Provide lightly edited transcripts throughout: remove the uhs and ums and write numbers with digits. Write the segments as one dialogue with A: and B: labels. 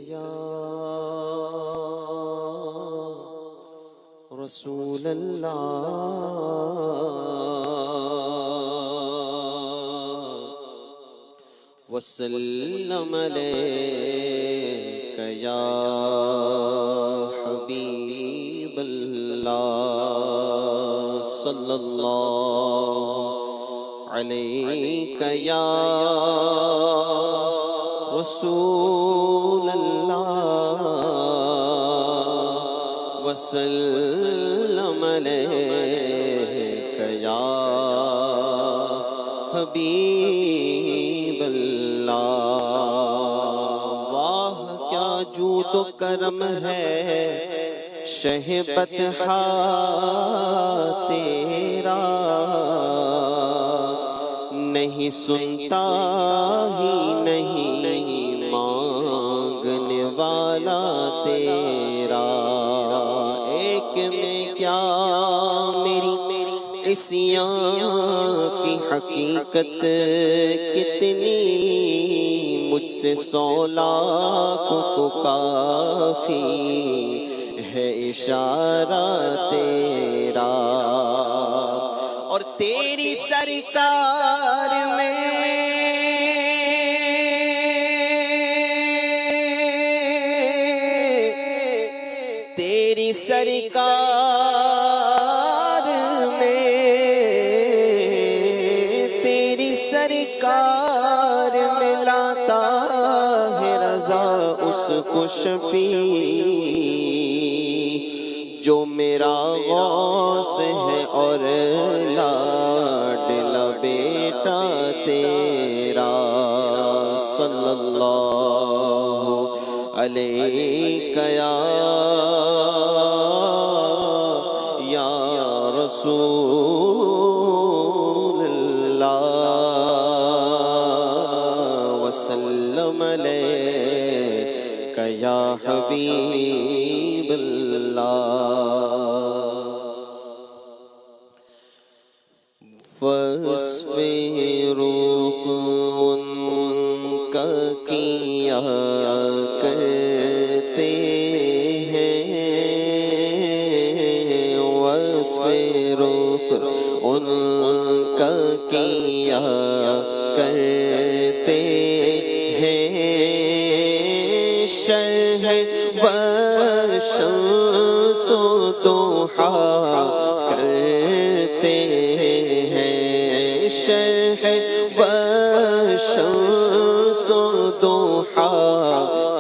A: یا رسول اللہ وسلم علیک یا حبیب اللہ صلی اللہ علیک یا رسول اللہ وسلم علیک یا حبیب اللہ۔ واہ کیا جود و کرم ہے شہبتہا تیرا، نہیں سنتا ہی نہیں مانگنے والا تیرا۔ ایک میں کیا میری عصیاں کی حقیقت کتنی، مجھ سے 100 لاکھ کو کافی ہے اشارہ تیرا۔ اور تیری سرکار میں تیری سرکار میں تیری سرکار میں لاتا ہے رضا اس کو شفیع جو میرا غوث ہے اور لاڈلا بیٹا تیرا۔ صلی اللہ علیک یا رسول اللہ وسلم علیک یا حبیب اللہ۔ وصف روح ان کا کیا کرتے ہیں، وصف روح ان کا کیا کرتے ہیں، شرح و شمس و ضحا کرتے ہیں، شرح و شمس و ضحا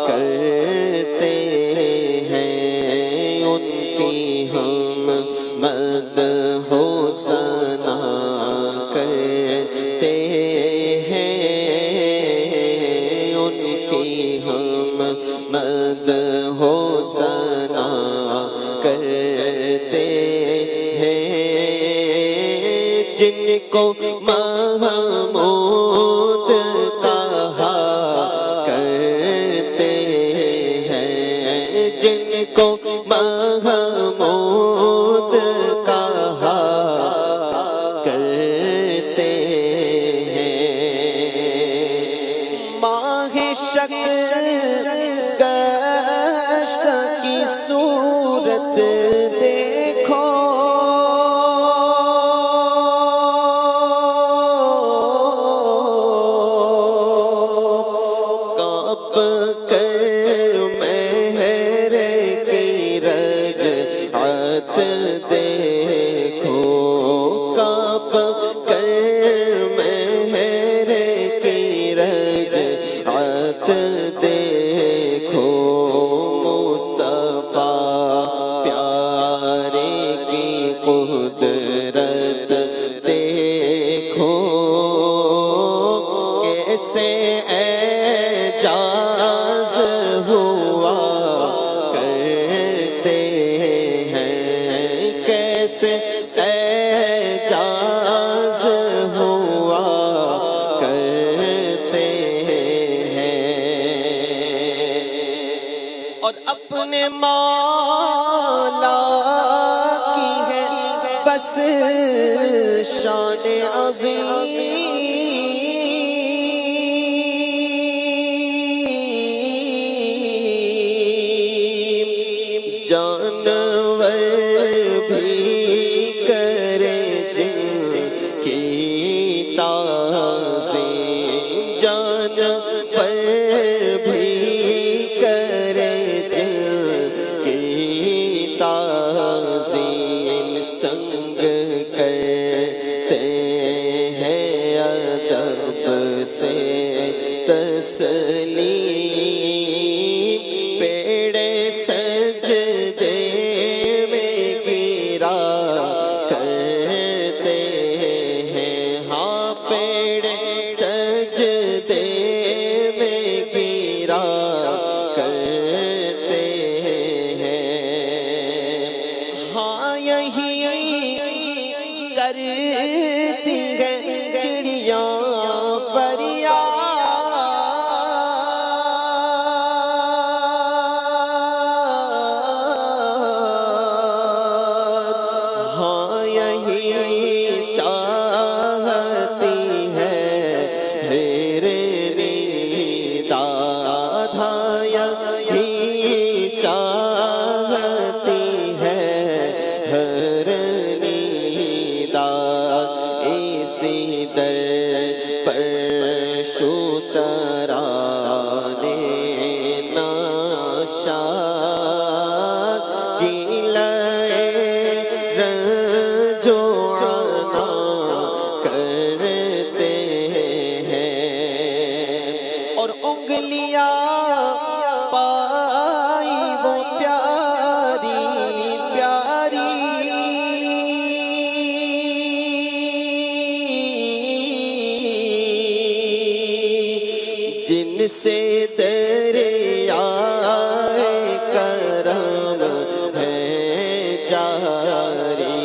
A: کرتے ہیں، ان کی ہم مدح و ثنا کرتے ہیں، ان کی ہم مدح و ثنا کرتے ہیں، جن کو محمود کہا کرتے ہیں، جن کو محمود کہا کرتے ہیں، ماہ شکر گشت کی صورت دیکھو، کانپ کر مہر کی رجعت دیکھو، کانپ کر مہر کی رجعت دیکھو، مصطفیٰ پیارے کی قدرت دیکھو، کیسے اعجاز ہوا کرتے ہیں، کیسے اعجاز ہوا کرتے ہیں، اور اپنے مولا کی ہے بس شان عظیم، جانور بھی کرے جن کی تعظیم، جانور بھی کرے جن کی تعظیم، سنگ کرتے ہیں ادب سے تسلیم، پیڑے سجدے میں گرا کرتے ہیں، ہاں پیڑے سجدے میں گرا کرتے ہیں، ہاں یہی کرتی ہے چڑیاں فریاد، ہاں یہی چاہتی ہے میرے داد، ہاں یہی چاہتی ہے ہر داد، اسی در پر شوترانے ناشاد گلائے رنجو عنا کرتے ہیں، اور انگلیاں پائی وہ پیاری پیاری، جن سے دریائے کرم ہے جاری،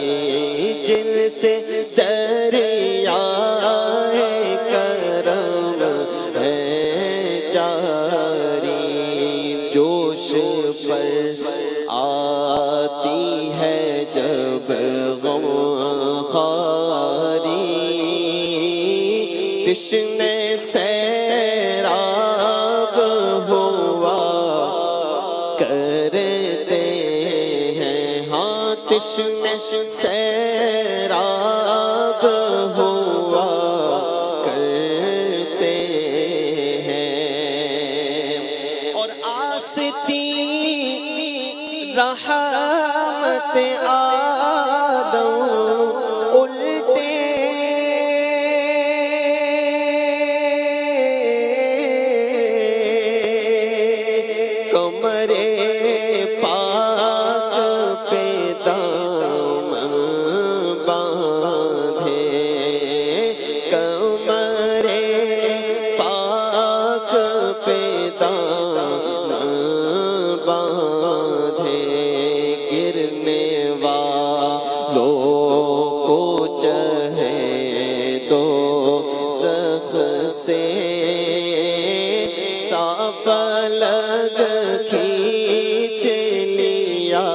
A: جن سے دریائے کرم ہے جاری، جوش پر آتی ہے جب غم خواری، تشنے سیراب ہوا کرتے ہیں، ہاں تشنے سیراب ہوا کرتے ہیں، اور آستی رحمت آدم الٹے کمرے پاک پہ دامن باندھے، کمرے پاک پہ دامن باندھے، گرنے والوں کو چہے دو سخ سے صاف لگ کھینچ لیا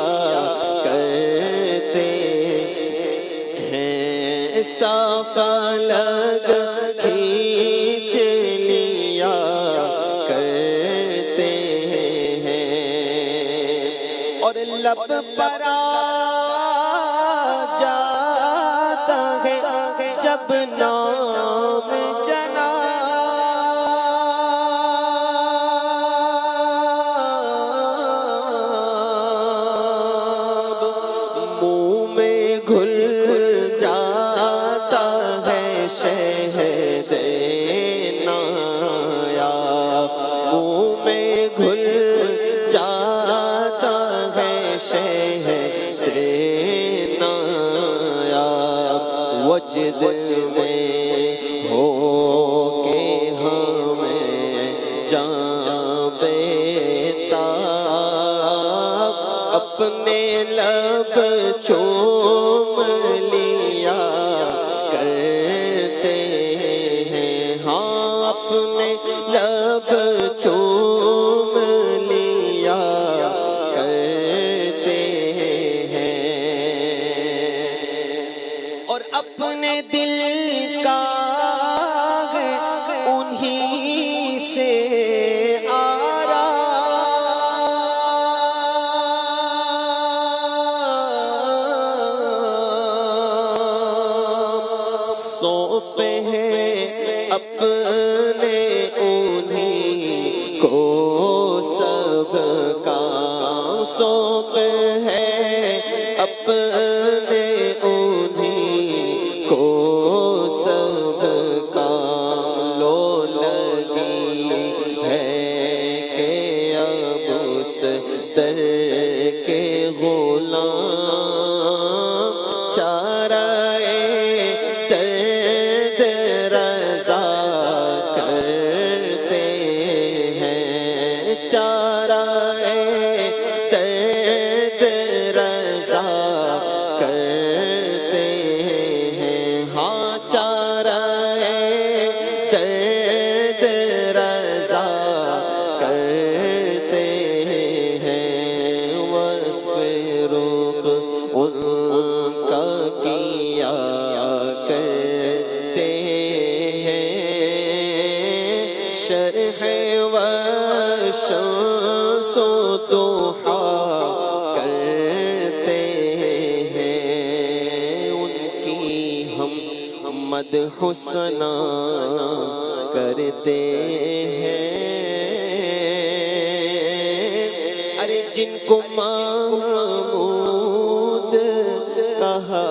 A: کرتے ہیں، صاف لگ کھینچ لیا کرتے ہیں، اور لب پر آ جاتا ہے جب نام جناب، منہ میں گھل جاتا ہے شہد نایاب، منہ میں گھل جاتا ہے شہد نایاب، وجد میں ہو کے ہمیں جان بیتاب، اپنے لب چوم لیا کرتے ہیں، ہاں اپنے لب چوم لیا کرتے ہیں، اور اپنے دل کا انہی سے اپنے انہیں کو سب کا سوپ ہے، اپنے انہیں کو سب کا لو لگی ہے کہ اب اس سر کے غلام چارہ درد رضا کرتے ہیں، چارہ درد رضا کرتے ہیں، ہاں چارہ درد رضا کرتے ہیں، وصف رخ ان کا کیا کرتے ہیں، شرح و شمس و ضحیٰ کرتے ہیں، ان کی ہم مدح و ثنا کرتے ہیں، ارے جن کو محمود کہا